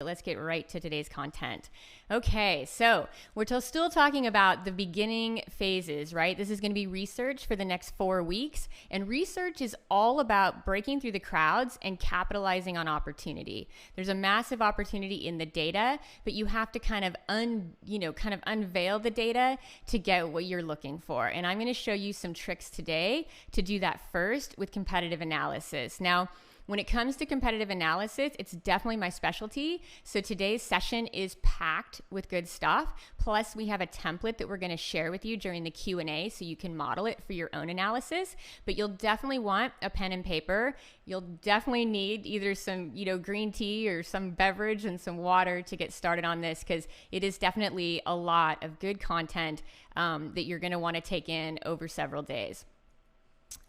let's get right to today's content. Okay, so we're still talking about the beginning phases, right? This is going to be research for the next 4 weeks. And research is all about breaking through the crowds and capitalizing on opportunity. There's a massive opportunity in the data, but you have to kind of unveil the data to get what you're looking for. And I'm going to show you some tricks today to do that first with competitive analysis. Now, when it comes to competitive analysis, it's definitely my specialty. So today's session is packed with good stuff. Plus, we have a template that we're going to share with you during the Q&A so you can model it for your own analysis. But you'll definitely want a pen and paper. You'll definitely need either some, green tea or some beverage and some water to get started on this, because it is definitely a lot of good content that you're going to want to take in over several days.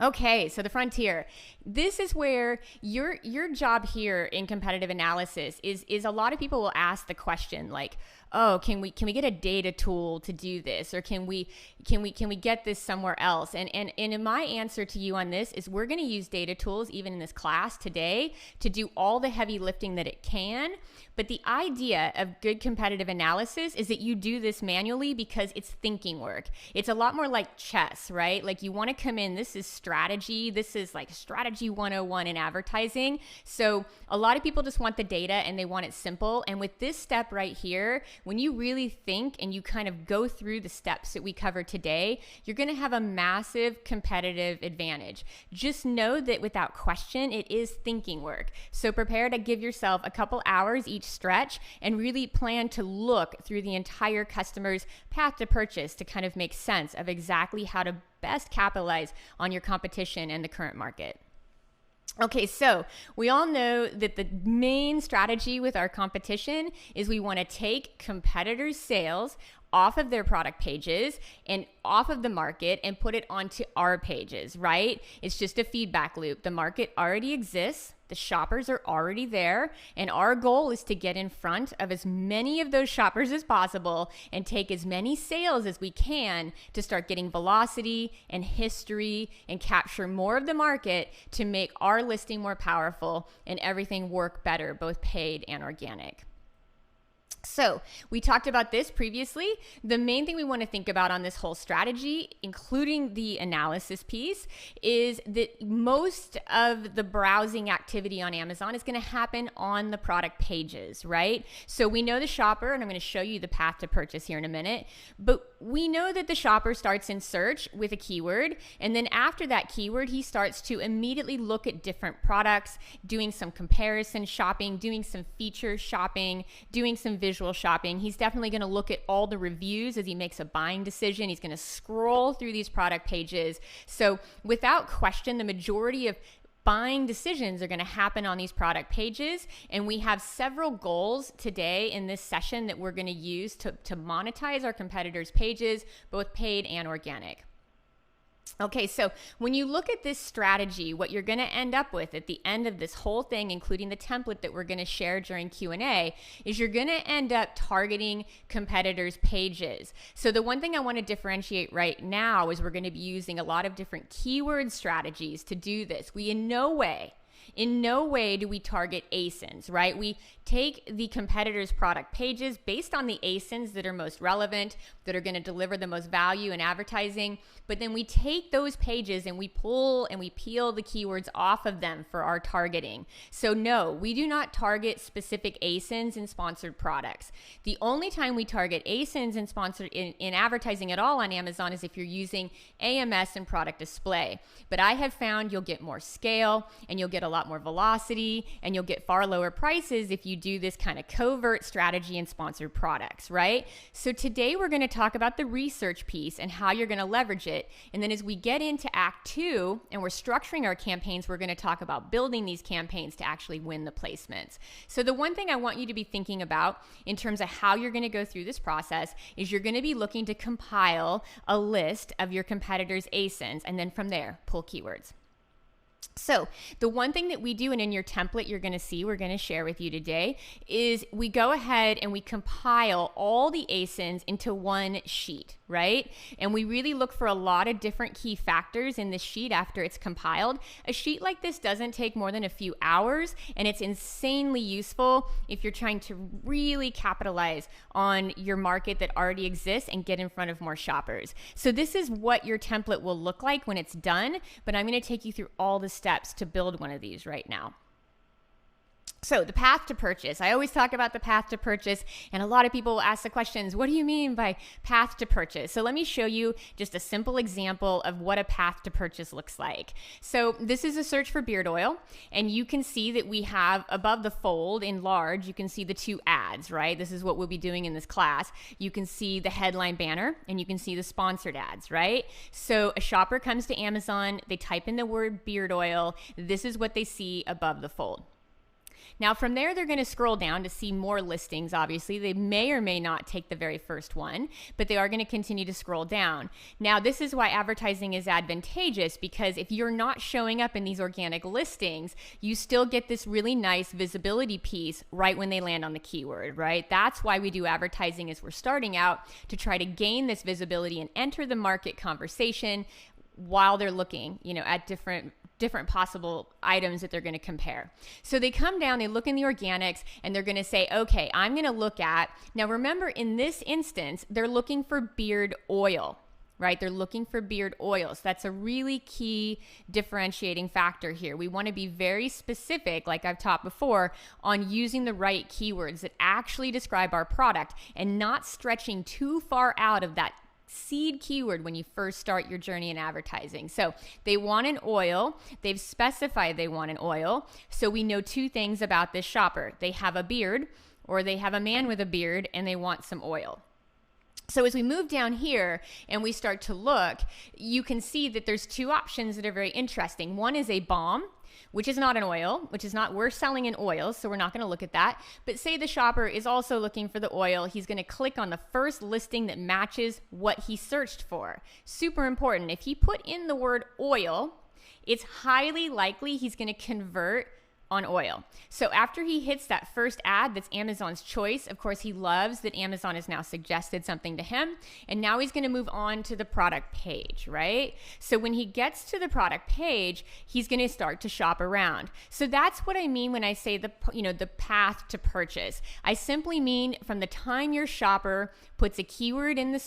Okay, so the frontier. This is where your job here in competitive analysis is a lot of people will ask the question like, oh, can we get a data tool to do this, or can we get this somewhere else? And my answer to you on this is we're going to use data tools even in this class today to do all the heavy lifting that it can. But the idea of good competitive analysis is that you do this manually because it's thinking work. It's a lot more like chess, right? Like you want to come in, this is strategy. This is like strategy 101 in advertising. So a lot of people just want the data and they want it simple. And with this step right here, when you really think and you kind of go through the steps that we covered today, you're going to have a massive competitive advantage. Just know that without question, it is thinking work. So prepare to give yourself a couple hours each stretch and really plan to look through the entire customer's path to purchase to kind of make sense of exactly how to best capitalize on your competition and the current market. Okay, so we all know that the main strategy with our competition is we want to take competitors' sales off of their product pages and off of the market and put it onto our pages, right? It's just a feedback loop. The market already exists. The shoppers are already there, and our goal is to get in front of as many of those shoppers as possible and take as many sales as we can to start getting velocity and history and capture more of the market to make our listing more powerful and everything work better, both paid and organic. So we talked about this previously. The main thing we want to think about on this whole strategy, including the analysis piece, is that most of the browsing activity on Amazon is going to happen on the product pages, right? So we know the shopper, and I'm going to show you the path to purchase here in a minute, but we know that the shopper starts in search with a keyword, and then after that keyword, he starts to immediately look at different products, doing some comparison shopping, doing some feature shopping, doing some visual shopping. He's definitely going to look at all the reviews as he makes a buying decision. He's going to scroll through these product pages. So without question, the majority of buying decisions are going to happen on these product pages. And we have several goals today in this session that we're going to use to monetize our competitors' pages, both paid and organic. Okay, so when you look at this strategy, what you're going to end up with at the end of this whole thing, including the template that we're going to share during Q&A, is you're going to end up targeting competitors' pages. So the one thing I want to differentiate right now is we're going to be using a lot of different keyword strategies to do this. We in no way do we target ASINs, right? We take the competitors' product pages based on the ASINs that are most relevant, that are going to deliver the most value in advertising, but then we take those pages and we pull and we peel the keywords off of them for our targeting. So no, we do not target specific ASINs in sponsored products. The only time we target ASINs in sponsored in advertising at all on Amazon is if you're using AMS and product display. But I have found you'll get more scale and you'll get a lot more velocity and you'll get far lower prices if you do this kind of covert strategy in sponsored products, right? So today we're going to talk about the research piece and how you're going to leverage it. And then as we get into Act 2 and we're structuring our campaigns, we're going to talk about building these campaigns to actually win the placements. So the one thing I want you to be thinking about in terms of how you're going to go through this process is you're going to be looking to compile a list of your competitors' ASINs, and then from there, pull keywords. So the one thing that we do, and in your template you're going to see, we're going to share with you today, is we go ahead and we compile all the ASINs into one sheet. right? And we really look for a lot of different key factors in this sheet after it's compiled. A sheet like this doesn't take more than a few hours, and it's insanely useful if you're trying to really capitalize on your market that already exists and get in front of more shoppers. So this is what your template will look like when it's done, but I'm going to take you through all the steps to build one of these right now. So the path to purchase. I always talk about the path to purchase, and a lot of people will ask the questions, what do you mean by path to purchase? So let me show you just a simple example of what a path to purchase looks like. So this is a search for beard oil, and you can see that we have above the fold in large, you can see the two ads, right? This is what we'll be doing in this class. You can see the headline banner, and you can see the sponsored ads, right? So a shopper comes to Amazon, they type in the word beard oil, this is what they see above the fold. Now from there, they're going to scroll down to see more listings. Obviously, they may or may not take the very first one, but they are going to continue to scroll down. Now, this is why advertising is advantageous, because if you're not showing up in these organic listings, you still get this really nice visibility piece right when they land on the keyword, right? That's why we do advertising as we're starting out, to try to gain this visibility and enter the market conversation while they're looking, at different possible items that they're going to compare. So they come down, they look in the organics, and they're going to say, okay, I'm going to look at, now remember in this instance, they're looking for beard oil, right? They're looking for beard oils. That's a really key differentiating factor here. We want to be very specific, like I've taught before, on using the right keywords that actually describe our product and not stretching too far out of that seed keyword when you first start your journey in advertising. So they want an oil. They've specified they want an oil. So we know two things about this shopper. They have a beard, or they have a man with a beard, and they want some oil. So as we move down here and we start to look, you can see that there's two options that are very interesting. One is a balm, which is not an oil, which is not, we're selling an oil, so we're not going to look at that. But say the shopper is also looking for the oil, he's going to click on the first listing that matches what he searched for. Super important. If he put in the word oil, it's highly likely he's going to convert on oil. So after he hits that first ad that's Amazon's choice, of course he loves that Amazon has now suggested something to him, and now he's going to move on to the product page, right? So when he gets to the product page, he's going to start to shop around. So that's what I mean when I say the path to purchase. I simply mean from the time your shopper puts a keyword in the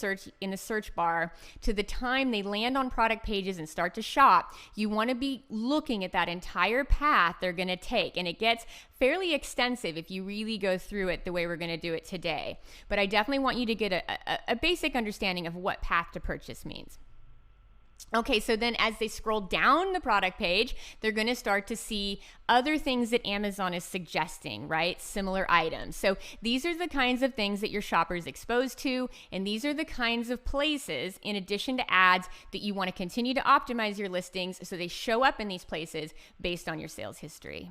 search bar to the time they land on product pages and start to shop, you want to be looking at that entire path they're going to take. And it gets fairly extensive if you really go through it the way we're going to do it today. But I definitely want you to get a basic understanding of what path to purchase means. Okay, so then as they scroll down the product page, they're going to start to see other things that Amazon is suggesting, right? Similar items. So these are the kinds of things that your shopper is exposed to, and these are the kinds of places, in addition to ads, that you want to continue to optimize your listings so they show up in these places based on your sales history.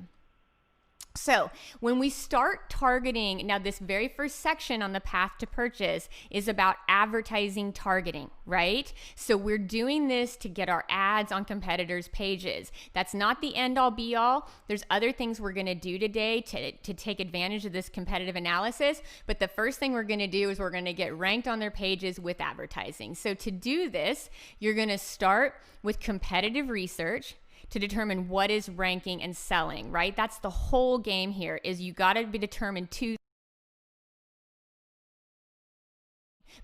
So when we start targeting, now this very first section on the path to purchase is about advertising targeting, right? So we're doing this to get our ads on competitors' pages. That's not the end all be all. There's other things we're going to do today to take advantage of this competitive analysis. But the first thing we're going to do is we're going to get ranked on their pages with advertising. So to do this, you're going to start with competitive research to determine what is ranking and selling, right? That's the whole game here, is you got to be determined to,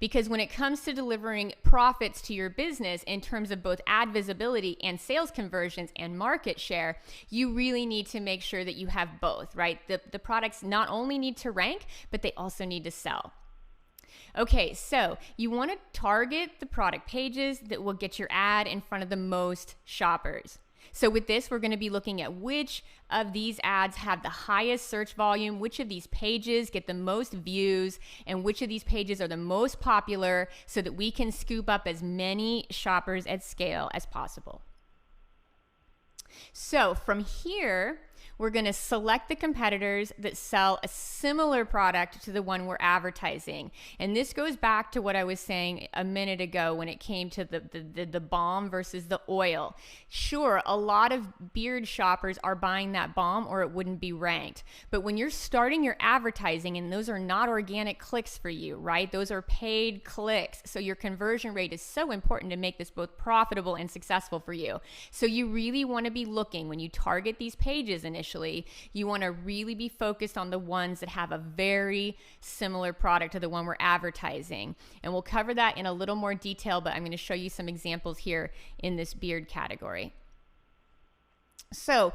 because when it comes to delivering profits to your business in terms of both ad visibility and sales conversions and market share, you really need to make sure that you have both, right? The products not only need to rank, but they also need to sell. Okay, so you want to target the product pages that will get your ad in front of the most shoppers. So with this, we're going to be looking at which of these ads have the highest search volume, which of these pages get the most views, and which of these pages are the most popular, so that we can scoop up as many shoppers at scale as possible. So from here, we're going to select the competitors that sell a similar product to the one we're advertising. And this goes back to what I was saying a minute ago when it came to the balm versus the oil. Sure, a lot of beard shoppers are buying that balm or it wouldn't be ranked. But when you're starting your advertising, and those are not organic clicks for you, right? Those are paid clicks. So your conversion rate is so important to make this both profitable and successful for you. So you really want to be looking when you target these pages initially, you want to really be focused on the ones that have a very similar product to the one we're advertising. And we'll cover that in a little more detail, but I'm going to show you some examples here in this beard category. So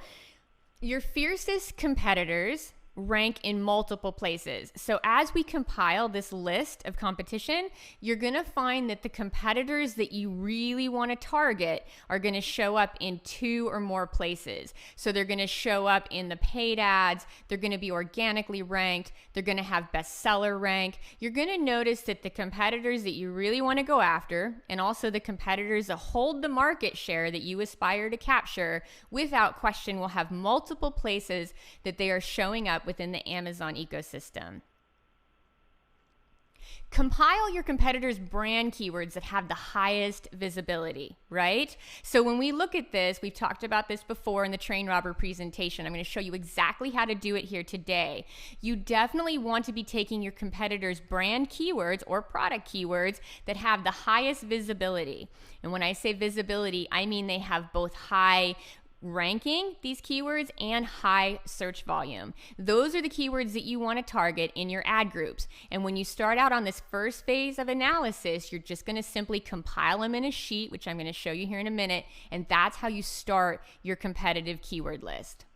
your fiercest competitors rank in multiple places. So as we compile this list of competition, you're going to find that the competitors that you really want to target are going to show up in 2 or more places. So they're going to show up in the paid ads, they're going to be organically ranked, they're going to have bestseller rank. You're going to notice that the competitors that you really want to go after, and also the competitors that hold the market share that you aspire to capture, without question will have multiple places that they are showing up within the Amazon ecosystem. Compile your competitors' brand keywords that have the highest visibility, right? So when we look at this, we've talked about this before in the Train Robber presentation. I'm going to show you exactly how to do it here today. You definitely want to be taking your competitors' brand keywords or product keywords that have the highest visibility. And when I say visibility, I mean they have both high ranking, these keywords, and high search volume. Those are the keywords that you want to target in your ad groups. And when you start out on this first phase of analysis, you're just going to simply compile them in a sheet, which I'm going to show you here in a minute, and that's how you start your competitive keyword list.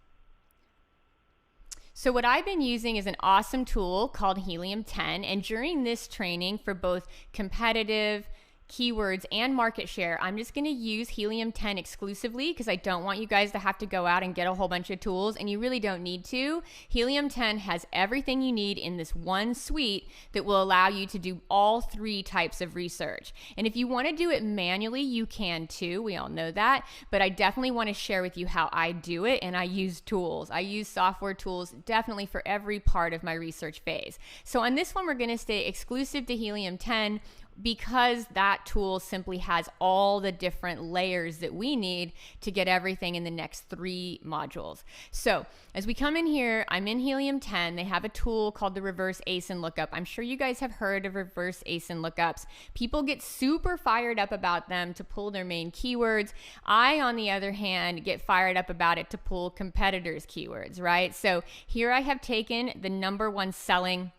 So what I've been using is an awesome tool called Helium 10, and during this training for both competitive keywords and market share, I'm just going to use Helium 10 exclusively because I don't want you guys to have to go out and get a whole bunch of tools, and you really don't need to. Helium 10 has everything you need in this one suite that will allow you to do all 3 types of research. And if you want to do it manually, you can too. We all know that, but I definitely want to share with you how I do it, and I use tools. I use software tools definitely for every part of my research phase. So on this one, we're going to stay exclusive to Helium 10, because that tool simply has all the different layers that we need to get everything in the next 3 modules. So as we come in here, I'm in Helium 10. They have a tool called the reverse ASIN lookup. I'm sure you guys have heard of reverse ASIN lookups. People get super fired up about them to pull their main keywords. I, on the other hand, get fired up about it to pull competitors' keywords, right? So here I have taken the #1 selling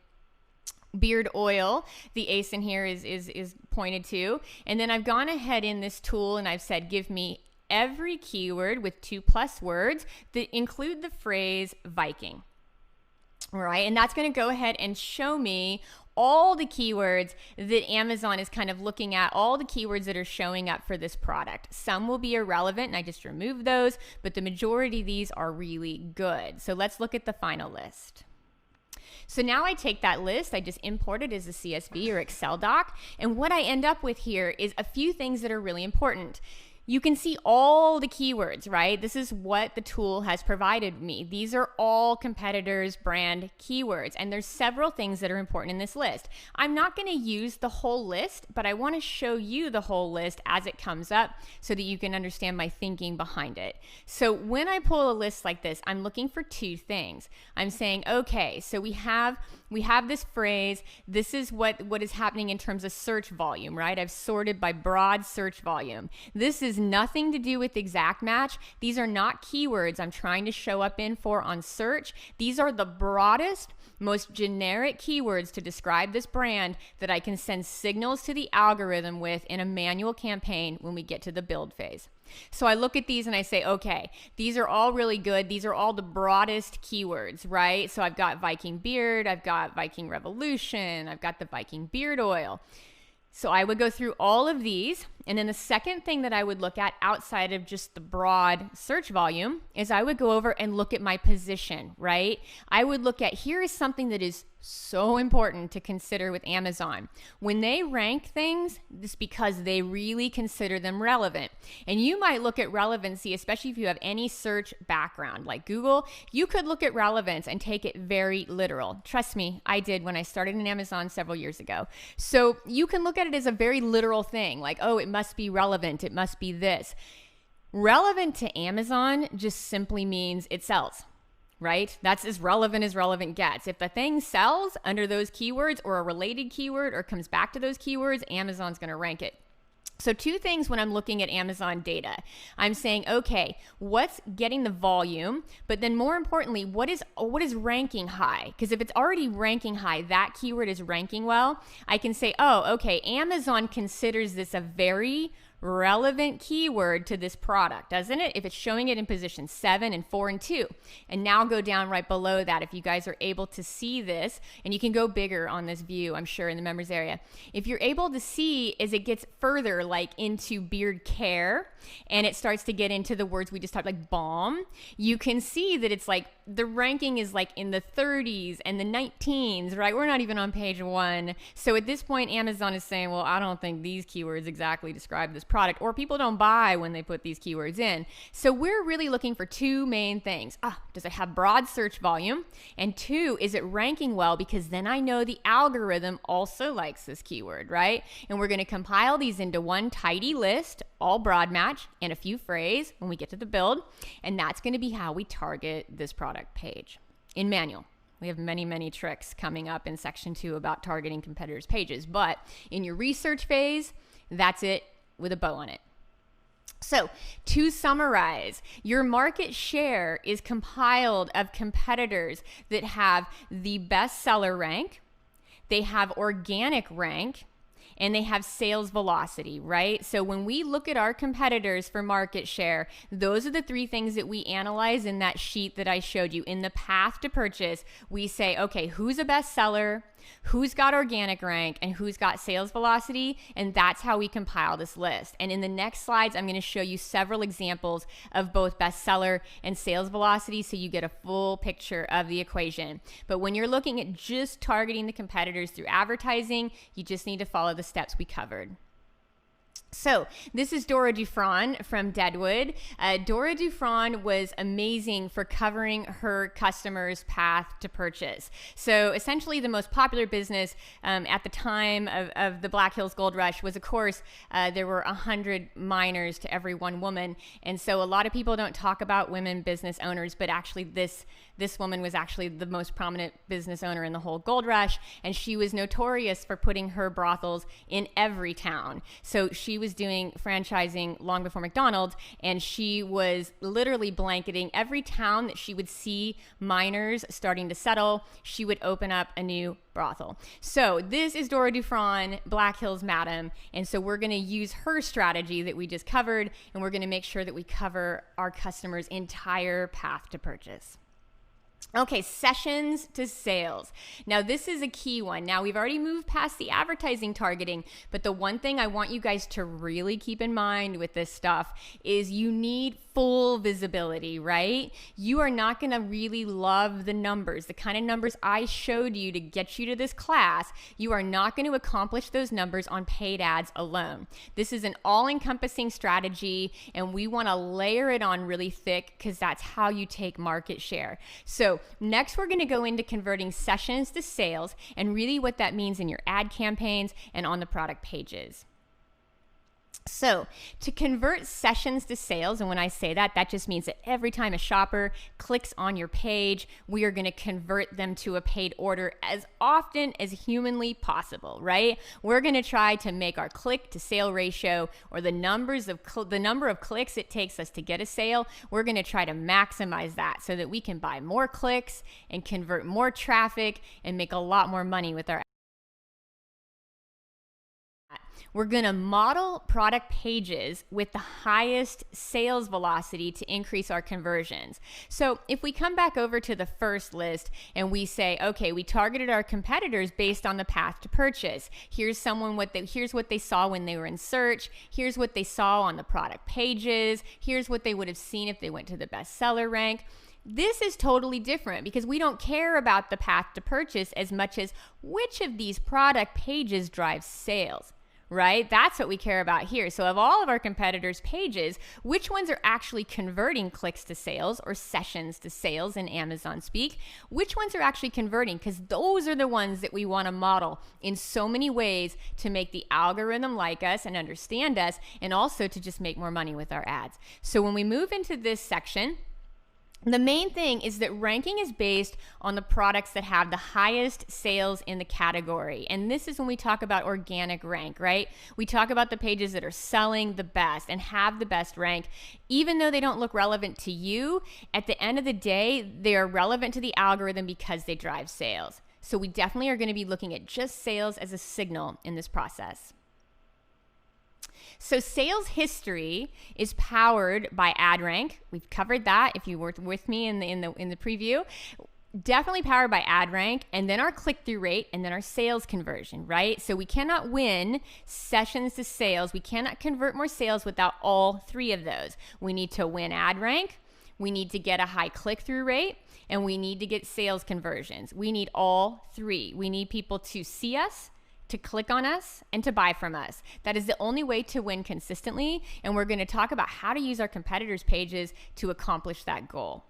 beard oil, the ASIN here is pointed to, and then I've gone ahead in this tool and I've said give me every keyword with 2+ words that include the phrase Viking. All right, and that's going to go ahead and show me all the keywords that Amazon is kind of looking at, all the keywords that are showing up for this product. Some will be irrelevant and I just removed those, but the majority of these are really good. So let's look at the final list. So now I take that list, I just import it as a CSV or Excel doc, and what I end up with here is a few things that are really important. You can see all the keywords, right? This is what the tool has provided me. These are all competitors' brand keywords, and there's several things that are important in this list. I'm not going to use the whole list, but I want to show you the whole list as it comes up so that you can understand my thinking behind it. So when I pull a list like this, I'm looking for 2 things. I'm saying, okay, so we have this phrase. This is what is happening in terms of search volume, right? I've sorted by broad search volume. This is nothing to do with exact match. These are not keywords I'm trying to show up in for on search. These are the broadest, most generic keywords to describe this brand that I can send signals to the algorithm with in a manual campaign when we get to the build phase. So I look at these and I say, okay, these are all really good. These are all the broadest keywords, right? So I've got Viking beard, I've got Viking Revolution, I've got the Viking beard oil. So I would go through all of these And then the second thing that I would look at outside of just the broad search volume is I would go over and look at my position, right? I would look at, here is something that is so important to consider with Amazon. When they rank things, it's because they really consider them relevant. And you might look at relevancy, especially if you have any search background like Google, you could look at relevance and take it very literal. Trust me, I did when I started in Amazon several years ago. So you can look at it as a very literal thing, like, oh, it must be relevant, it must be this. Relevant to Amazon just simply means it sells. Right? That's as relevant gets. If the thing sells under those keywords or a related keyword or comes back to those keywords, Amazon's going to rank it. So two things when I'm looking at Amazon data. I'm saying, okay, what's getting the volume? But then more importantly, what is ranking high? Because if it's already ranking high, that keyword is ranking well, I can say, oh, okay, Amazon considers this a very relevant keyword to this product, doesn't it? If it's showing it in position 7 and 4 and 2. And now go down right below that if you guys are able to see this, and you can go bigger on this view, I'm sure, in the members area. If you're able to see as it gets further like into beard care and it starts to get into the words we just talked, like balm, you can see that it's like the ranking is like in the 30s and the 19s, right? We're not even on page 1. So at this point, Amazon is saying, well, I don't think these keywords exactly describe this product, or people don't buy when they put these keywords in. So we're really looking for two main things. Does it have broad search volume? And 2, is it ranking well? Because then I know the algorithm also likes this keyword, right? And we're going to compile these into one tidy list, all broad match and a few phrase when we get to the build. And that's going to be how we target this product page in manual. We have many, many tricks coming up in section 2 about targeting competitors' pages. But in your research phase, that's it with a bow on it. So to summarize, your market share is compiled of competitors that have the bestseller rank, they have organic rank, and they have sales velocity, right? So when we look at our competitors for market share, those are the 3 things that we analyze in that sheet that I showed you. In the path to purchase, we say, okay, who's a bestseller, who's got organic rank, and who's got sales velocity, and that's how we compile this list. And in the next slides, I'm going to show you several examples of both bestseller and sales velocity so you get a full picture of the equation. But when you're looking at just targeting the competitors through advertising, you just need to follow the steps we covered. So this is Dora Dufran from Deadwood. Dora Dufran was amazing for covering her customers' path to purchase. So essentially the most popular business at the time of the Black Hills Gold Rush was, of course, there were 100 miners to every one woman. And so a lot of people don't talk about women business owners, but actually this woman was actually the most prominent business owner in the whole gold rush, and she was notorious for putting her brothels in every town. So she was doing franchising long before McDonald's, and she was literally blanketing every town that she would see miners starting to settle. She would open up a new brothel. So this is Dora Dufran, Black Hills Madam, and so we're going to use her strategy that we just covered, and we're going to make sure that we cover our customers' entire path to purchase. Okay, sessions to sales. Now this is a key one. Now we've already moved past the advertising targeting, but the one thing I want you guys to really keep in mind with this stuff is you need full visibility, right? You are not going to really love the numbers, the kind of numbers I showed you to get you to this class. You are not going to accomplish those numbers on paid ads alone. This is an all-encompassing strategy, and we want to layer it on really thick because that's how you take market share. So next we're going to go into converting sessions to sales and really what that means in your ad campaigns and on the product pages. So to convert sessions to sales, and when I say that, that just means that every time a shopper clicks on your page, we are going to convert them to a paid order as often as humanly possible, right? We're going to try to make our click to sale ratio, or the number of clicks it takes us to get a sale. We're going to try to maximize that so that we can buy more clicks and convert more traffic and make a lot more money with our we're going to model product pages with the highest sales velocity to increase our conversions. So if we come back over to the first list and we say, okay, we targeted our competitors based on the path to purchase. Here's what they saw when they were in search. Here's what they saw on the product pages. Here's what they would have seen if they went to the bestseller rank. This is totally different because we don't care about the path to purchase as much as which of these product pages drives sales, right? That's what we care about here. So of all of our competitors' pages, which ones are actually converting clicks to sales or sessions to sales in Amazon speak? Which ones are actually converting? Because those are the ones that we want to model in so many ways to make the algorithm like us and understand us, and also to just make more money with our ads. So when we move into this section, the main thing is that ranking is based on the products that have the highest sales in the category. And this is when we talk about organic rank, right? We talk about the pages that are selling the best and have the best rank. Even though they don't look relevant to you, at the end of the day, they are relevant to the algorithm because they drive sales. So we definitely are going to be looking at just sales as a signal in this process. So sales history is powered by ad rank. We've covered that if you were with me in the preview. Definitely powered by ad rank, and then our click-through rate, and then our sales conversion, right? So we cannot win sessions to sales. We cannot convert more sales without all three of those. We need to win ad rank, we need to get a high click-through rate, and we need to get sales conversions. We need all three. We need people to see us, to click on us, and to buy from us. That is the only way to win consistently, and we're going to talk about how to use our competitors' pages to accomplish that goal.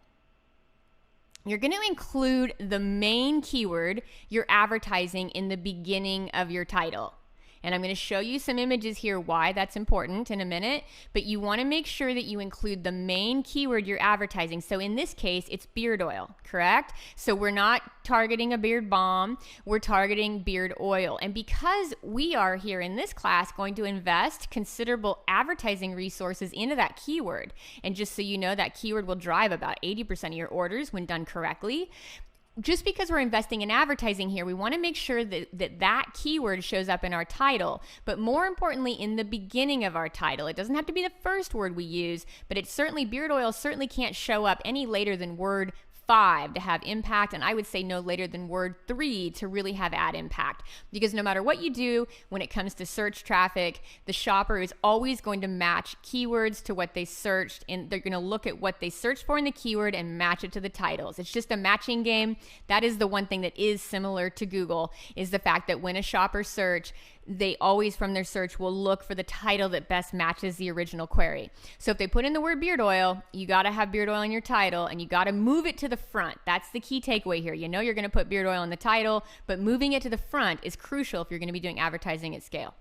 You're going to include the main keyword you're advertising in the beginning of your title. And I'm going to show you some images here why that's important in a minute, but you want to make sure that you include the main keyword you're advertising. So in this case, it's beard oil, correct? So we're not targeting a beard balm, we're targeting beard oil. And because we are here in this class going to invest considerable advertising resources into that keyword, and just so you know, that keyword will drive about 80% of your orders when done correctly. Just because we're investing in advertising here, we want to make sure that keyword shows up in our title, but more importantly, in the beginning of our title. It doesn't have to be the first word we use, but it's certainly, beard oil certainly can't show up any later than word 5 to have impact, and I would say no later than word 3 to really have ad impact. Because no matter what you do when it comes to search traffic, the shopper is always going to match keywords to what they searched, and they're going to look at what they searched for in the keyword and match it to the titles. It's just a matching game. That is the one thing that is similar to Google, is the fact that when a shopper search, they always from their search will look for the title that best matches the original query. So if they put in the word beard oil, you got to have beard oil in your title, and you got to move it to the front. That's the key takeaway here. You know you're going to put beard oil in the title, but moving it to the front is crucial if you're going to be doing advertising at scale.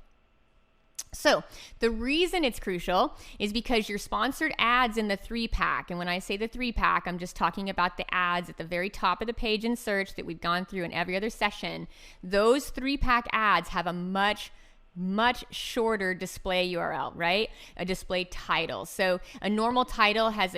So the reason it's crucial is because your sponsored ads in the 3-pack, and when I say the 3-pack, I'm just talking about the ads at the very top of the page in search that we've gone through in every other session. Those 3-pack ads have a much shorter display URL, right? A display title. So a normal title has,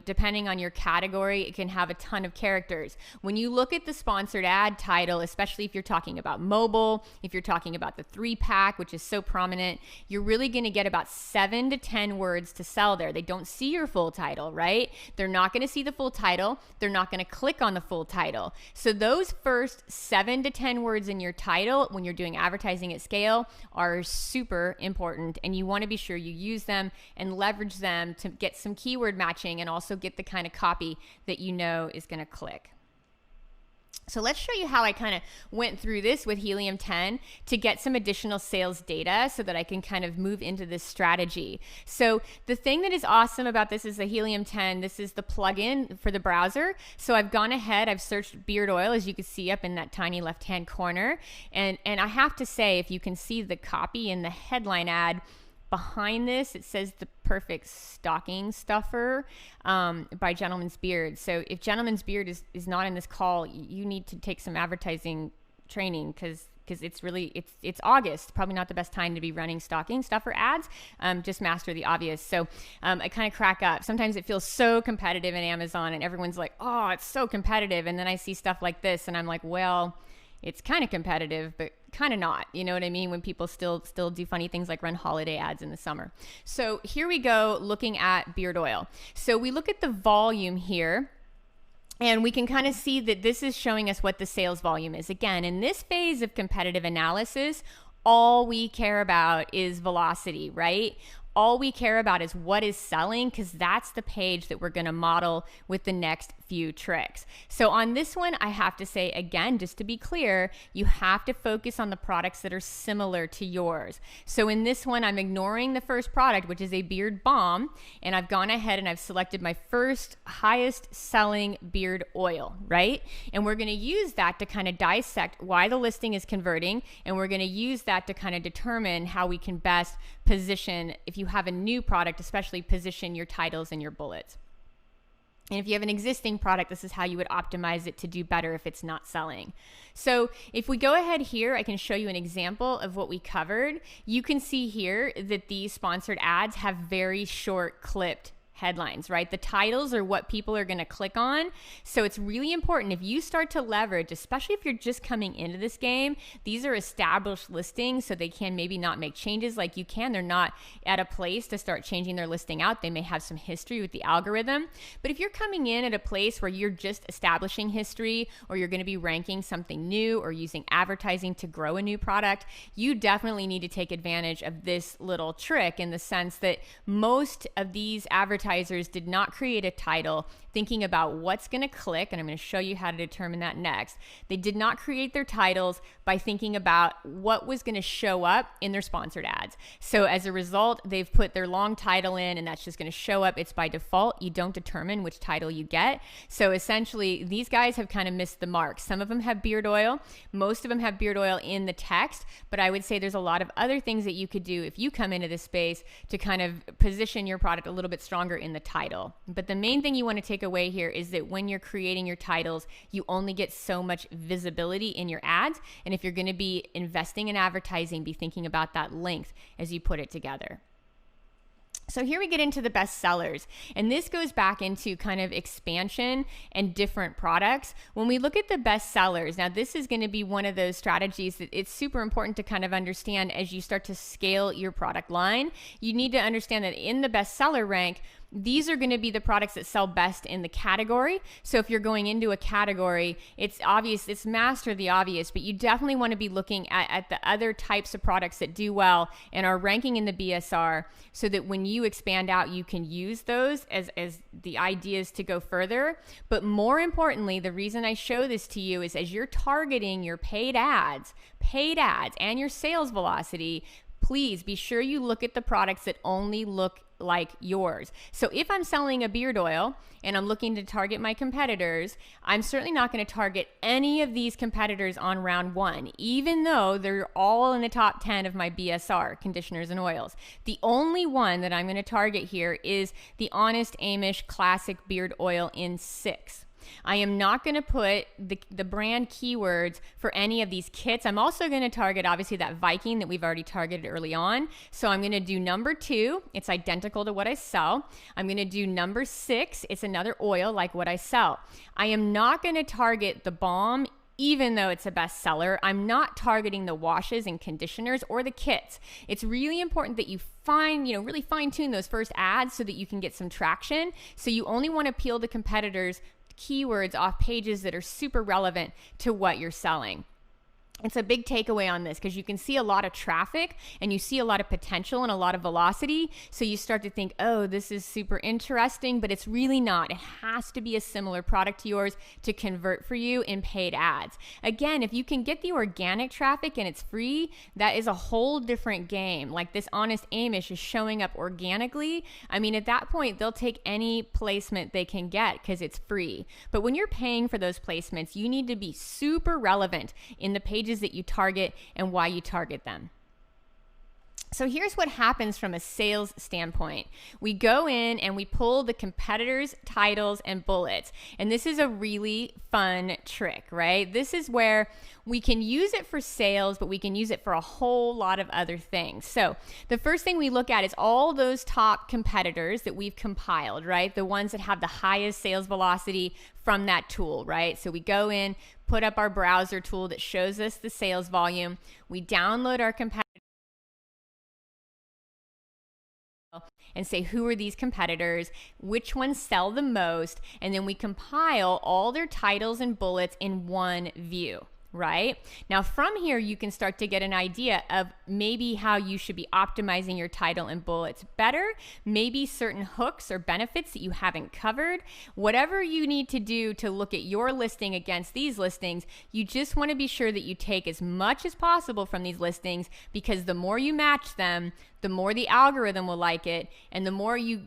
depending on your category, it can have a ton of characters. When you look at the sponsored ad title, especially if you're talking about mobile, if you're talking about the 3-pack, which is so prominent, you're really going to get about 7 to 10 words to sell there. They don't see your full title, right? They're not going to see the full title. They're not going to click on the full title. So those first 7 to 10 words in your title, when you're doing advertising at scale, are super important, and you want to be sure you use them and leverage them to get some keyword matching and also get the kind of copy that you know is going to click. So let's show you how I kind of went through this with Helium 10 to get some additional sales data so that I can kind of move into this strategy. So the thing that is awesome about this is the Helium 10, this is the plugin for the browser. So I've gone ahead, I've searched beard oil, as you can see up in that tiny left-hand corner. And I have to say, if you can see the copy in the headline ad, behind this, it says the perfect stocking stuffer by Gentleman's Beard. So if Gentleman's Beard is not in this call, you need to take some advertising training because it's August, probably not the best time to be running stocking stuffer ads. Just master the obvious. So I kind of crack up. Sometimes it feels so competitive in Amazon and everyone's like, oh, it's so competitive. And then I see stuff like this and I'm like, well, it's kind of competitive, but kind of not. You know what I mean? When people still do funny things like run holiday ads in the summer. So here we go, looking at beard oil. So we look at the volume here, and we can kind of see that this is showing us what the sales volume is. Again, in this phase of competitive analysis, all we care about is velocity, right? All we care about is what is selling, because that's the page that we're going to model with the next few tricks. So on this one, I have to say again, just to be clear, you have to focus on the products that are similar to yours. So in this one, I'm ignoring the first product, which is a beard balm, and I've gone ahead and I've selected my first highest selling beard oil, right? And we're going to use that to kind of dissect why the listing is converting, and we're going to use that to kind of determine how we can best position, if you have a new product, especially position your titles and your bullets. And if you have an existing product, this is how you would optimize it to do better if it's not selling. So if we go ahead here, I can show you an example of what we covered. You can see here that these sponsored ads have very short clipped headlines, right? The titles are what people are going to click on. So it's really important if you start to leverage, especially if you're just coming into this game, these are established listings, so they can maybe not make changes like you can. They're not at a place to start changing their listing out. They may have some history with the algorithm. But if you're coming in at a place where you're just establishing history, or you're going to be ranking something new or using advertising to grow a new product, you definitely need to take advantage of this little trick, in the sense that most of these advertisers did not create a title thinking about what's going to click, and I'm going to show you how to determine that next. They did not create their titles by thinking about what was going to show up in their sponsored ads. So as a result, they've put their long title in, and that's just going to show up. It's by default. You don't determine which title you get. So essentially, these guys have kind of missed the mark. Some of them have beard oil. Most of them have beard oil in the text, but I would say there's a lot of other things that you could do if you come into this space to kind of position your product a little bit stronger in the title. But the main thing you want to take away here is that when you're creating your titles, you only get so much visibility in your ads. And if you're going to be investing in advertising, be thinking about that length as you put it together. So here we get into the best sellers, and this goes back into kind of expansion and different products. When we look at the best sellers, now this is going to be one of those strategies that it's super important to kind of understand as you start to scale your product line. You need to understand that in the best seller rank, these are going to be the products that sell best in the category. So if you're going into a category, it's obvious, it's master the obvious, but you definitely want to be looking at the other types of products that do well and are ranking in the BSR, so that when you expand out, you can use those as the ideas to go further. But more importantly, the reason I show this to you is as you're targeting your paid ads and your sales velocity, please be sure you look at the products that only look like yours. So if I'm selling a beard oil and I'm looking to target my competitors, I'm certainly not going to target any of these competitors on round one, even though they're all in the top 10 of my BSR, conditioners and oils. The only one that I'm going to target here is the Honest Amish Classic Beard Oil in 6. I am not going to put the brand keywords for any of these kits. I'm also going to target, obviously, that Viking that we've already targeted early on. So I'm going to do number 2. It's identical to what I sell. I'm going to do number 6. It's another oil like what I sell. I am not going to target the balm, even though it's a bestseller. I'm not targeting the washes and conditioners or the kits. It's really important that you really fine tune those first ads so that you can get some traction. So you only want to appeal to competitors' keywords off pages that are super relevant to what you're selling. It's a big takeaway on this, because you can see a lot of traffic and you see a lot of potential and a lot of velocity. So you start to think, oh, this is super interesting, but it's really not. It has to be a similar product to yours to convert for you in paid ads. Again, if you can get the organic traffic and it's free, that is a whole different game. Like this Honest Amish is showing up organically. I mean, at that point, they'll take any placement they can get because it's free. But when you're paying for those placements, you need to be super relevant in the pages that you target and why you target them. So here's what happens from a sales standpoint. We go in and we pull the competitors' titles and bullets. And this is a really fun trick, right? This is where we can use it for sales, but we can use it for a whole lot of other things. So the first thing we look at is all those top competitors that we've compiled, right? The ones that have the highest sales velocity from that tool, right? So we go in, put up our browser tool that shows us the sales volume. We download our competitors and say, who are these competitors, which ones sell the most, and then we compile all their titles and bullets in one view, right? Now from here, you can start to get an idea of maybe how you should be optimizing your title and bullets better, maybe certain hooks or benefits that you haven't covered. Whatever you need to do to look at your listing against these listings, you just want to be sure that you take as much as possible from these listings, because the more you match them, the more the algorithm will like it, and the more you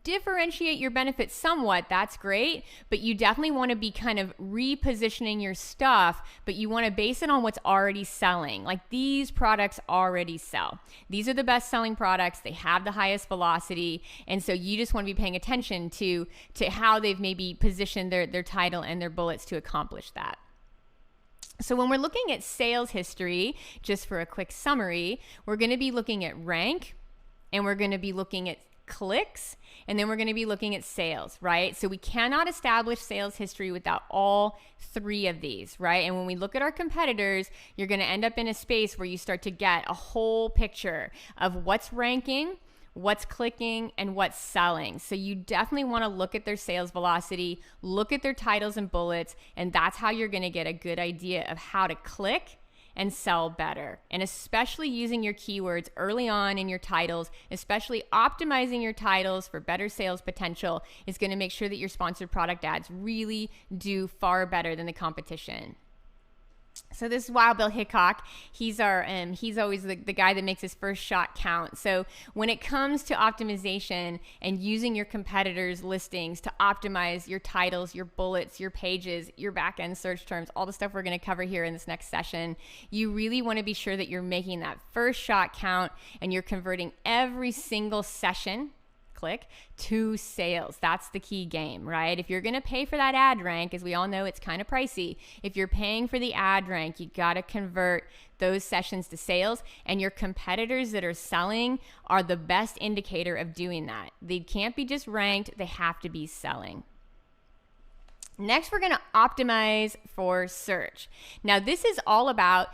differentiate your benefits somewhat, that's great, but you definitely want to be kind of repositioning your stuff, but you want to base it on what's already selling. Like, these products already sell. These are the best selling products. They have the highest velocity. And so you just want to be paying attention to how they've maybe positioned their title and their bullets to accomplish that. So when we're looking at sales history, just for a quick summary, we're going to be looking at rank, and we're going to be looking at clicks, and then we're going to be looking at sales, right? So we cannot establish sales history without all three of these, right? And when we look at our competitors, you're going to end up in a space where you start to get a whole picture of what's ranking, what's clicking, and what's selling. So you definitely want to look at their sales velocity, look at their titles and bullets, and that's how you're going to get a good idea of how to click and sell better. And especially using your keywords early on in your titles, especially optimizing your titles for better sales potential, is going to make sure that your sponsored product ads really do far better than the competition. So this is Wild Bill Hickok. He's always the guy that makes his first shot count. So when it comes to optimization and using your competitors' listings to optimize your titles, your bullets, your pages, your back-end search terms, all the stuff we're going to cover here in this next session, you really want to be sure that you're making that first shot count and you're converting every single session, click, to sales. That's the key game, right? If you're going to pay for that ad rank, as we all know, it's kind of pricey. If you're paying for the ad rank, you got to convert those sessions to sales, and your competitors that are selling are the best indicator of doing that. They can't be just ranked, they have to be selling. Next, we're going to optimize for search. Now, this is all about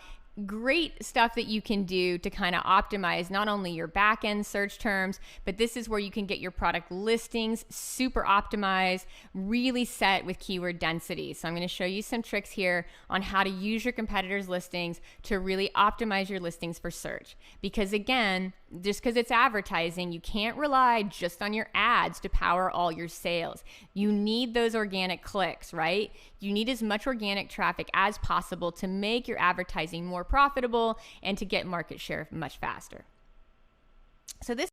great stuff that you can do to kind of optimize not only your back-end search terms, but this is where you can get your product listings super optimized, really set with keyword density. So I'm going to show you some tricks here on how to use your competitors' listings to really optimize your listings for search. Because again, just because it's advertising, you can't rely just on your ads to power all your sales. You need those organic clicks, right? You need as much organic traffic as possible to make your advertising more profitable and to get market share much faster. So this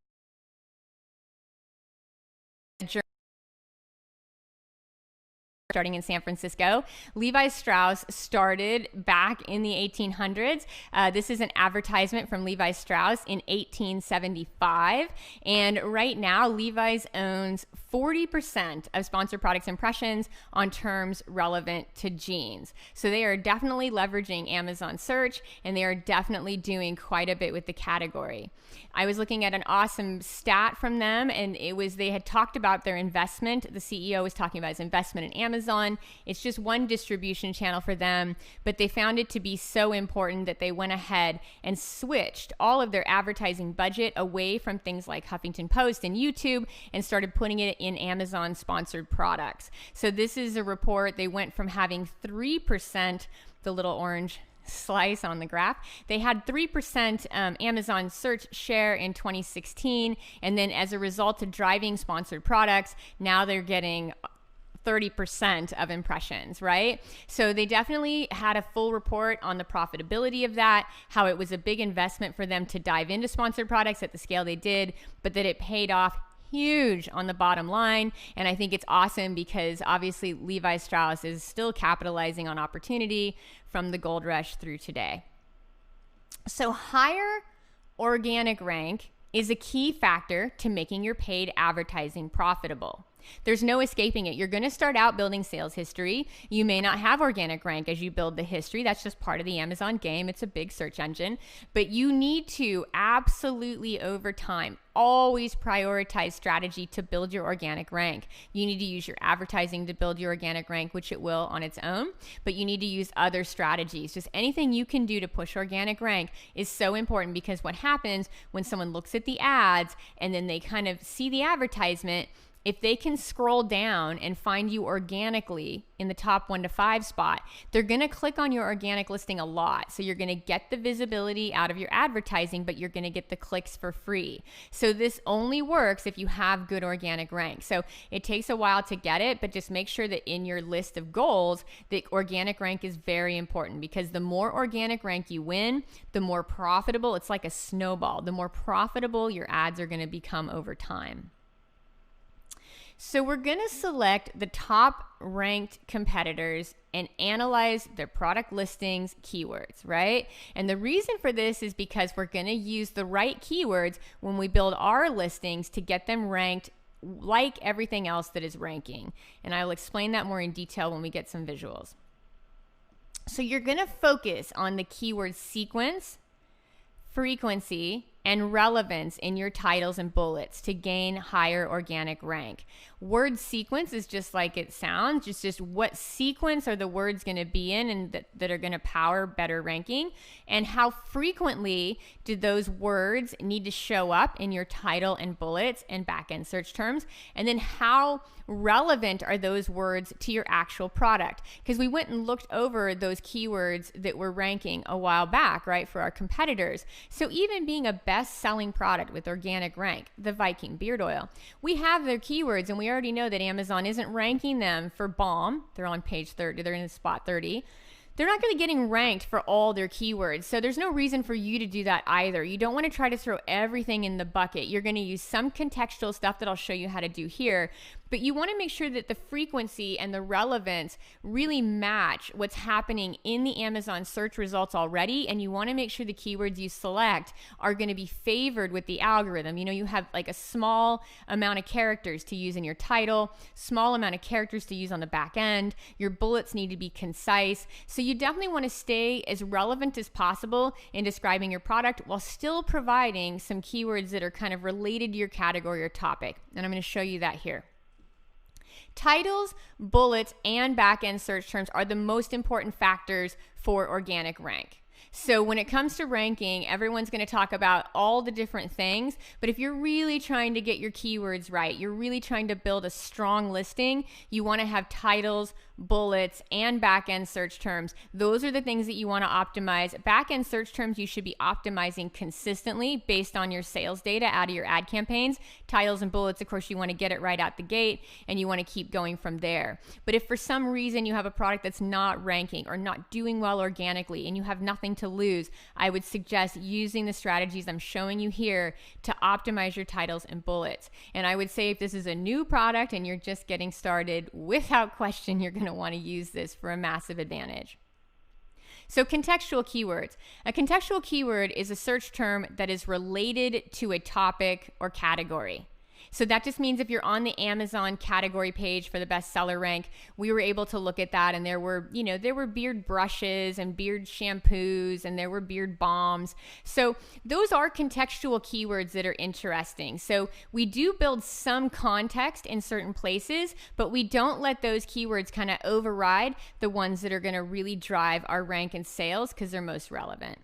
starting in San Francisco. Levi Strauss started back in the 1800s. This is an advertisement from Levi Strauss in 1875. And right now, Levi's owns 40% of sponsored products impressions on terms relevant to jeans. So they are definitely leveraging Amazon search, and they are definitely doing quite a bit with the category. I was looking at an awesome stat from them, and it was they had talked about their investment. The CEO was talking about his investment in Amazon. It's just one distribution channel for them, but they found it to be so important that they went ahead and switched all of their advertising budget away from things like Huffington Post and YouTube and started putting it in Amazon sponsored products. So this is a report. They went from having 3%, the little orange slice on the graph. They had 3% Amazon search share in 2016. And then as a result of driving sponsored products, now they're getting 30% of impressions, right? So they definitely had a full report on the profitability of that, how it was a big investment for them to dive into sponsored products at the scale they did, but that it paid off huge on the bottom line. And I think it's awesome because obviously Levi Strauss is still capitalizing on opportunity from the gold rush through today. So hire organic rank is a key factor to making your paid advertising profitable. There's no escaping it. You're going to start out building sales history. You may not have organic rank as you build the history. That's just part of the Amazon game. It's a big search engine. But you need to absolutely, over time, always prioritize strategy to build your organic rank. You need to use your advertising to build your organic rank, which it will on its own, but you need to use other strategies. Just anything you can do to push organic rank is so important, because what happens when someone looks at the ads and then they kind of see the advertisement, if they can scroll down and find you organically in the top 1 to 5 spot, they're going to click on your organic listing a lot. So you're going to get the visibility out of your advertising, but you're going to get the clicks for free. So this only works if you have good organic rank. So it takes a while to get it, but just make sure that in your list of goals, the organic rank is very important, because the more organic rank you win, the more profitable. It's like a snowball. The more profitable your ads are going to become over time. So we're going to select the top ranked competitors and analyze their product listings keywords, right? And the reason for this is because we're going to use the right keywords when we build our listings to get them ranked like everything else that is ranking. And I will explain that more in detail when we get some visuals. So you're going to focus on the keyword sequence, frequency, and relevance in your titles and bullets to gain higher organic rank. Word sequence is just like it sounds, just what sequence are the words going to be in and that are going to power better ranking, and how frequently do those words need to show up in your title and bullets and back-end search terms, and then how relevant are those words to your actual product? Because we went and looked over those keywords that were ranking a while back, right, for our competitors. So even being a best-selling product with organic rank, the Viking beard oil, we have their keywords, and we already know that Amazon isn't ranking them for balm. They're on page 30. They're in spot 30. They're not going to getting ranked for all their keywords. So there's no reason for you to do that either. You don't want to try to throw everything in the bucket. You're going to use some contextual stuff that I'll show you how to do here, but you want to make sure that the frequency and the relevance really match what's happening in the Amazon search results already. And you want to make sure the keywords you select are going to be favored with the algorithm. You know, you have like a small amount of characters to use in your title, small amount of characters to use on the back end. Your bullets need to be concise. So you definitely want to stay as relevant as possible in describing your product while still providing some keywords that are kind of related to your category or topic. And I'm going to show you that here. Titles, bullets, and back-end search terms are the most important factors for organic rank. So when it comes to ranking, everyone's going to talk about all the different things, but if you're really trying to get your keywords right, you're really trying to build a strong listing, you want to have titles, bullets, and back-end search terms. Those are the things that you want to optimize. Back-end search terms you should be optimizing consistently based on your sales data out of your ad campaigns. Titles and bullets, of course, you want to get it right out the gate, and you want to keep going from there. But if for some reason you have a product that's not ranking or not doing well organically and you have nothing to lose, I would suggest using the strategies I'm showing you here to optimize your titles and bullets. And I would say if this is a new product and you're just getting started, without question, you're going to want to use this for a massive advantage. So contextual keywords. A contextual keyword is a search term that is related to a topic or category. So that just means if you're on the Amazon category page for the bestseller rank, we were able to look at that, and there were beard brushes and beard shampoos, and there were beard balms. So those are contextual keywords that are interesting. So we do build some context in certain places, but we don't let those keywords kind of override the ones that are going to really drive our rank and sales because they're most relevant.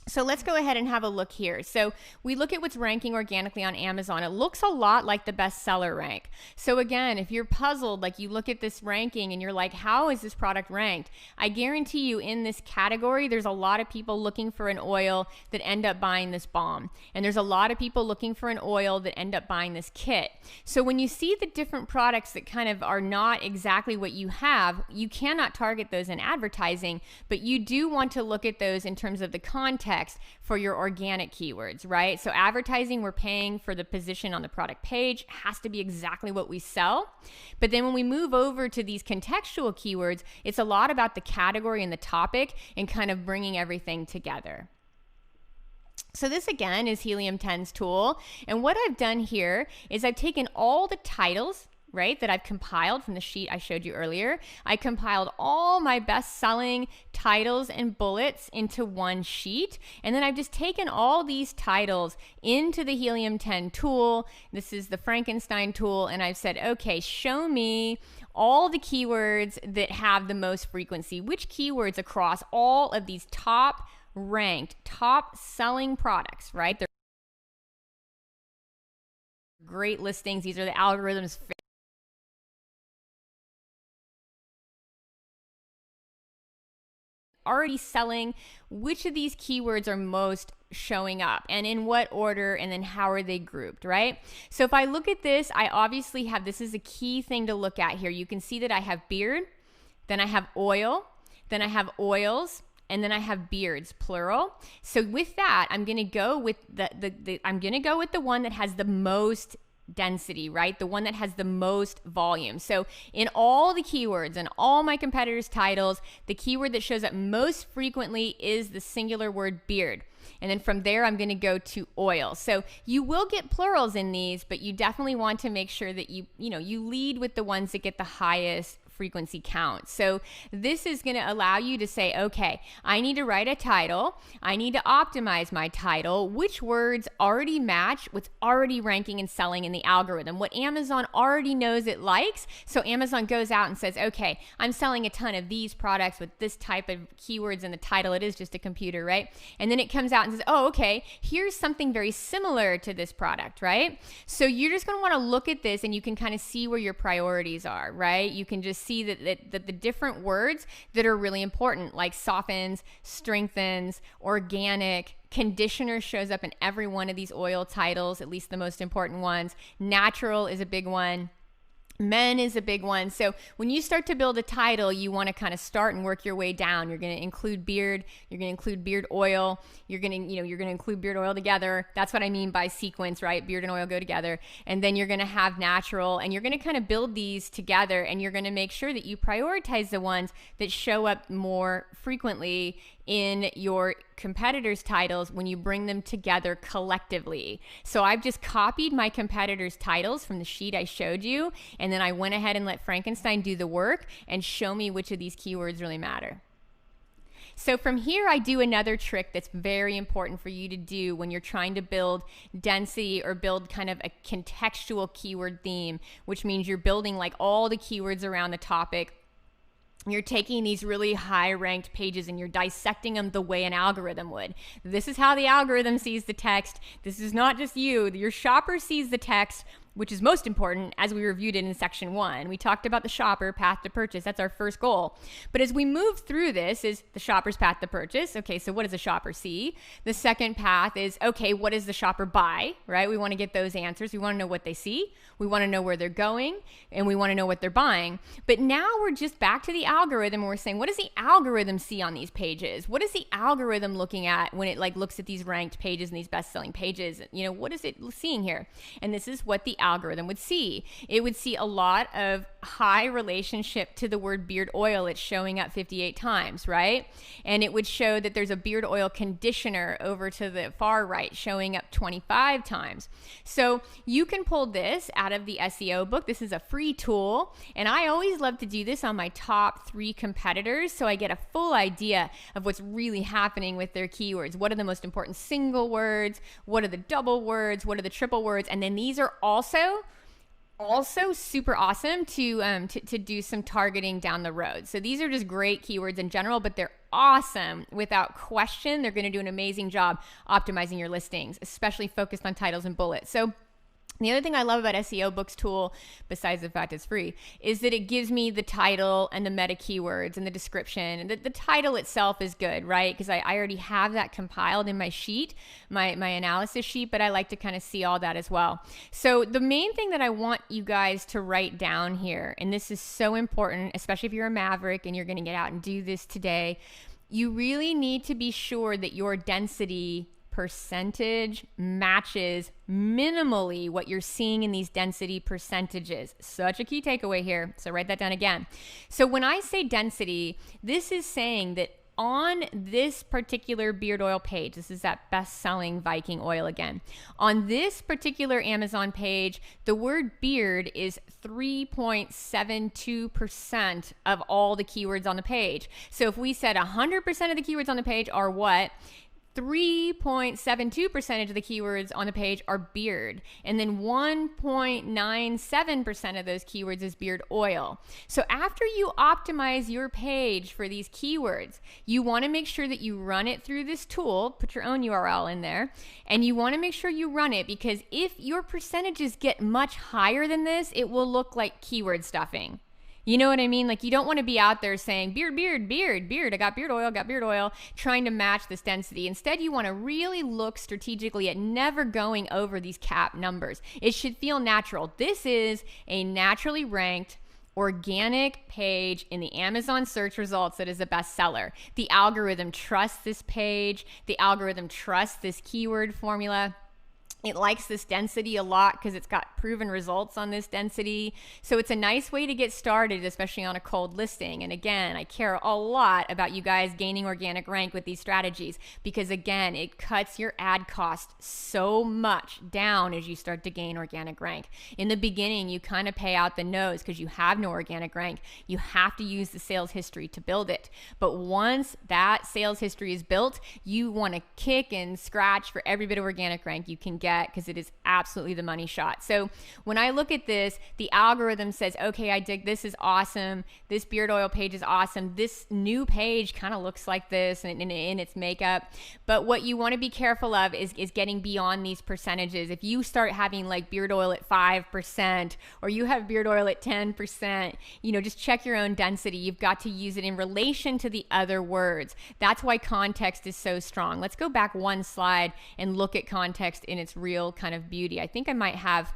So let's go ahead and have a look here. So we look at what's ranking organically on Amazon. It looks a lot like the bestseller rank. So again, if you're puzzled, like you look at this ranking and you're like, how is this product ranked? I guarantee you in this category, there's a lot of people looking for an oil that end up buying this balm. And there's a lot of people looking for an oil that end up buying this kit. So when you see the different products that kind of are not exactly what you have, you cannot target those in advertising, but you do want to look at those in terms of the context for your organic keywords, right? So advertising, we're paying for the position on the product page, has to be exactly what we sell. But then when we move over to these contextual keywords, it's a lot about the category and the topic and kind of bringing everything together. So this again is Helium 10's tool. And what I've done here is I've taken all the titles, right, that I've compiled from the sheet I showed you earlier. I compiled all my best-selling titles and bullets into one sheet. And then I've just taken all these titles into the Helium 10 tool. This is the Frankenstein tool. And I've said, okay, show me all the keywords that have the most frequency. Which keywords across all of these top ranked, top selling products, right? They're great listings. These are the algorithms already selling. Which of these keywords are most showing up and in what order, and then how are they grouped, right? So if I look at this, I obviously have, this is a key thing to look at here. You can see that I have beard, then I have oil, then I have oils, and then I have beards, plural. So with that, I'm gonna go with the one that has the most density, right? The one that has the most volume. So in all the keywords and all my competitors' titles, the keyword that shows up most frequently is the singular word beard. And then from there, I'm going to go to oil. So you will get plurals in these, but you definitely want to make sure that you lead with the ones that get the highest frequency count. So this is going to allow you to say, okay, I need to write a title. I need to optimize my title. Which words already match what's already ranking and selling in the algorithm, what Amazon already knows it likes. So Amazon goes out and says, okay, I'm selling a ton of these products with this type of keywords in the title. It is just a computer, right? And then it comes out and says, oh, okay, here's something very similar to this product, right? So you're just going to want to look at this and you can kind of see where your priorities are, right? You can just see that the different words that are really important, like softens, strengthens, organic, conditioner shows up in every one of these oil titles, at least the most important ones. Natural is a big one. Men is a big one. So when you start to build a title, you want to kind of start and work your way down. You're going to include beard, you're going to include beard oil, you're going to include beard oil together. That's what I mean by sequence, right? Beard and oil go together. And then you're going to have natural, and you're going to kind of build these together, and you're going to make sure that you prioritize the ones that show up more frequently in your competitors' titles when you bring them together collectively. So I've just copied my competitors' titles from the sheet I showed you, and then I went ahead and let Frankenstein do the work and show me which of these keywords really matter. So from here, I do another trick that's very important for you to do when you're trying to build density or build kind of a contextual keyword theme, which means you're building like all the keywords around the topic. You're taking these really high ranked pages and you're dissecting them the way an algorithm would. This is how the algorithm sees the text. This is not just you. Your shopper sees the text, which is most important, as we reviewed it in section 1. We talked about the shopper path to purchase. That's our first goal. But as we move through this is the shopper's path to purchase. Okay, so what does the shopper see? The second path is, okay, what does the shopper buy, right? We want to get those answers. We want to know what they see. We want to know where they're going, and we want to know what they're buying. But now we're just back to the algorithm, and we're saying, what does the algorithm see on these pages? What is the algorithm looking at when it looks at these ranked pages and these best-selling pages? What is it seeing here? And this is what the algorithm would see. It would see a lot of high relationship to the word beard oil. It's showing up 58 times, right? And it would show that there's a beard oil conditioner over to the far right showing up 25 times. So you can pull this out of the SEO book. This is a free tool, and I always love to do this on my top 3 competitors so I get a full idea of what's really happening with their keywords. What are the most important single words? What are the double words? What are the triple words? And then these are also super awesome to do some targeting down the road. So these are just great keywords in general, but they're awesome without question. They're going to do an amazing job optimizing your listings, especially focused on titles and bullets. So the other thing I love about SEO Book's tool, besides the fact it's free, is that it gives me the title and the meta keywords and the description. And the title itself is good, right? Because I already have that compiled in my sheet, my analysis sheet, but I like to kind of see all that as well. So the main thing that I want you guys to write down here, and this is so important, especially if you're a maverick and you're going to get out and do this today, you really need to be sure that your density percentage matches minimally what you're seeing in these density percentages. Such a key takeaway here. So write that down again. So when I say density, this is saying that on this particular beard oil page, this is that best-selling Viking oil again. On this particular Amazon page, the word beard is 3.72% of all the keywords on the page. So if we said 100% of the keywords on the page are what? 3.72% of the keywords on the page are beard, and then 1.97% of those keywords is beard oil. So after you optimize your page for these keywords, you want to make sure that you run it through this tool, put your own URL in there, and you want to make sure you run it, because if your percentages get much higher than this, it will look like keyword stuffing. You know what I mean? Like, you don't want to be out there saying beard, beard, beard, beard. I got beard oil, trying to match this density. Instead, you want to really look strategically at never going over these cap numbers. It should feel natural. This is a naturally ranked organic page in the Amazon search results that is a bestseller. The algorithm trusts this page. The algorithm trusts this keyword formula. It likes this density a lot because it's got proven results on this density. So it's a nice way to get started, especially on a cold listing. And again, I care a lot about you guys gaining organic rank with these strategies, because again, it cuts your ad cost so much down as you start to gain organic rank. In the beginning, you kind of pay out the nose because you have no organic rank. You have to use the sales history to build it. But once that sales history is built, you want to kick and scratch for every bit of organic rank you can get, because it is absolutely the money shot. So when I look at this, the algorithm says, okay, I dig, this is awesome. This beard oil page is awesome. This new page kind of looks like this in its makeup. But what you want to be careful of is getting beyond these percentages. If you start having like beard oil at 5%, or you have beard oil at 10%, just check your own density. You've got to use it in relation to the other words. That's why context is so strong. Let's go back one slide and look at context in its real kind of beauty. I think I might have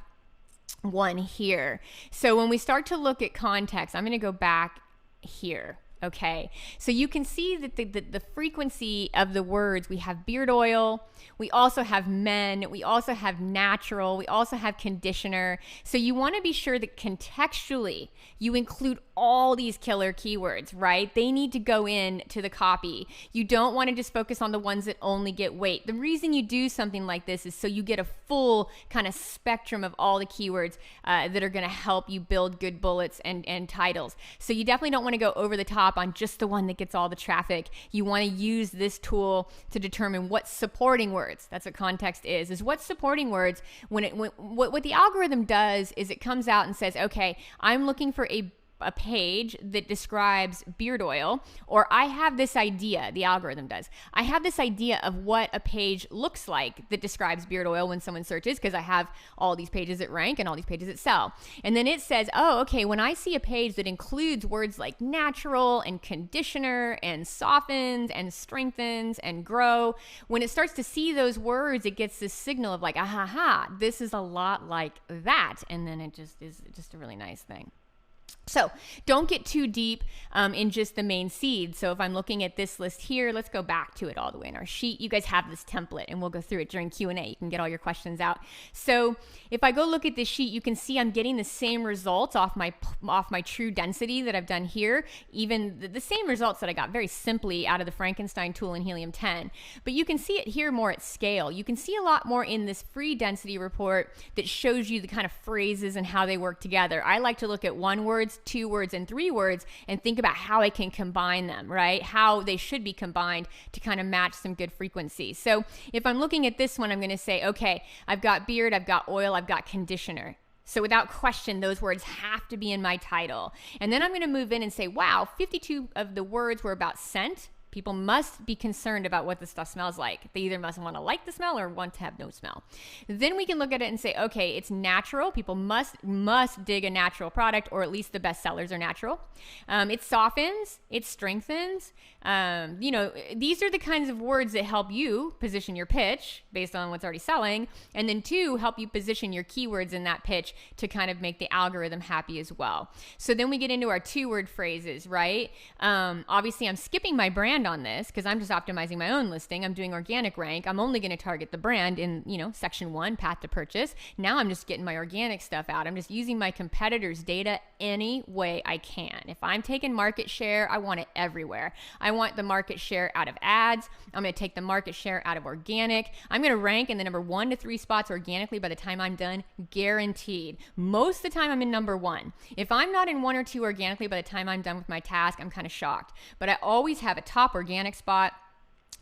one here. So when we start to look at context, I'm going to go back here. Okay, so you can see that the frequency of the words, we have beard oil, we also have men, we also have natural, we also have conditioner. So you want to be sure that contextually you include all these killer keywords, right? They need to go in to the copy. You don't want to just focus on the ones that only get weight. The reason you do something like this is so you get a full kind of spectrum of all the keywords that are going to help you build good bullets and titles. So you definitely don't want to go over the top on just the one that gets all the traffic. You want to use this tool to determine what's supporting words. That's what context is what's supporting words. What the algorithm does is it comes out and says, okay, I'm looking for a page that describes beard oil, or I have this idea, the algorithm does. I have this idea of what a page looks like that describes beard oil when someone searches, because I have all these pages that rank and all these pages that sell. And then it says, oh, okay, when I see a page that includes words like natural and conditioner and softens and strengthens and grow, when it starts to see those words, it gets this signal of like, aha, this is a lot like that. And then it just is just a really nice thing. So don't get too deep in just the main seed. So if I'm looking at this list here, let's go back to it all the way in our sheet. You guys have this template and we'll go through it during Q&A. You can get all your questions out. So if I go look at this sheet, you can see I'm getting the same results off my true density that I've done here, even the same results that I got very simply out of the Frankenstein tool in Helium 10. But you can see it here more at scale. You can see a lot more in this free density report that shows you the kind of phrases and how they work together. I like to look at 1 word, 2 words, and 3 words and think about how I can combine them, right? How they should be combined to kind of match some good frequency. So if I'm looking at this one, I'm going to say, okay, I've got beard, I've got oil, I've got conditioner. So without question, those words have to be in my title. And then I'm going to move in and say, wow, 52 of the words were about scent. People must be concerned about what the stuff smells like. They either must want to like the smell or want to have no smell. Then we can look at it and say, okay, it's natural. People must dig a natural product, or at least the best sellers are natural. It softens, it strengthens. These are the kinds of words that help you position your pitch based on what's already selling. And then 2, help you position your keywords in that pitch to kind of make the algorithm happy as well. So then we get into our 2-word phrases, right? Obviously I'm skipping my brand brand on this because I'm just optimizing my own listing. I'm doing organic rank. I'm only going to target the brand in, section 1, path to purchase. Now I'm just getting my organic stuff out. I'm just using my competitors' data any way I can. If I'm taking market share, I want it everywhere. I want the market share out of ads. I'm going to take the market share out of organic. I'm going to rank in the number 1 to 3 spots organically by the time I'm done, guaranteed. Most of the time I'm in number 1. If I'm not in 1 or 2 organically by the time I'm done with my task, I'm kind of shocked. But I always have a top organic spot.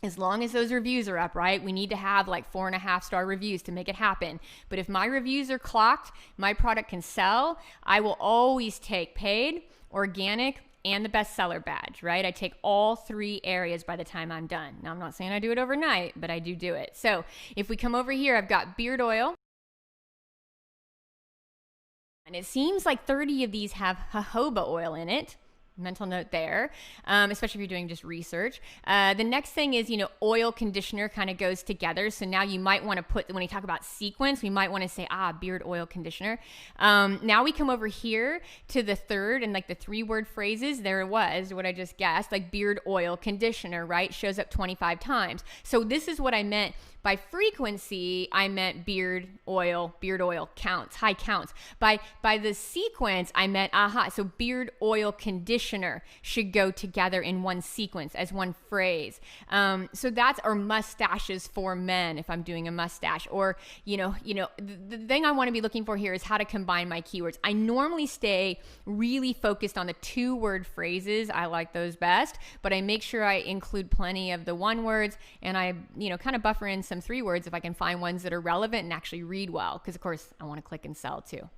As long as those reviews are up, right? We need to have like 4.5-star reviews to make it happen. But if my reviews are clocked, my product can sell. I will always take paid, organic, and the bestseller badge, right? I take all 3 areas by the time I'm done. Now, I'm not saying I do it overnight, but I do it. So if we come over here, I've got beard oil. And it seems like 30 of these have jojoba oil in it. Mental note there, especially if you're doing just research. The next thing is, oil conditioner kind of goes together. So now you might want to put, when you talk about sequence, we might want to say, beard oil conditioner. Now we come over here to the third and like the 3-word phrases. There it was, what I just guessed, like beard oil conditioner, right? Shows up 25 times. So this is what I meant. By frequency, I meant beard oil counts, high counts. By the sequence, I meant, so beard oil conditioner should go together in one sequence as one phrase. So that's, or mustaches for men if I'm doing a mustache. Or, the thing I want to be looking for here is how to combine my keywords. I normally stay really focused on the 2-word phrases. I like those best, but I make sure I include plenty of the 1 words, and I, kind of buffer in some 3 words if I can find ones that are relevant and actually read well, because of course I want to click and sell too.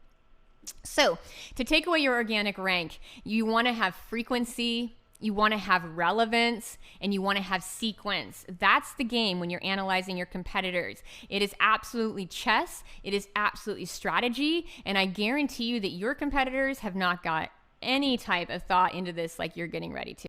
So to take away your organic rank, you want to have frequency, you want to have relevance, and you want to have sequence. That's the game when you're analyzing your competitors. It is absolutely chess, it is absolutely strategy, and I guarantee you that your competitors have not got any type of thought into this like you're getting ready to.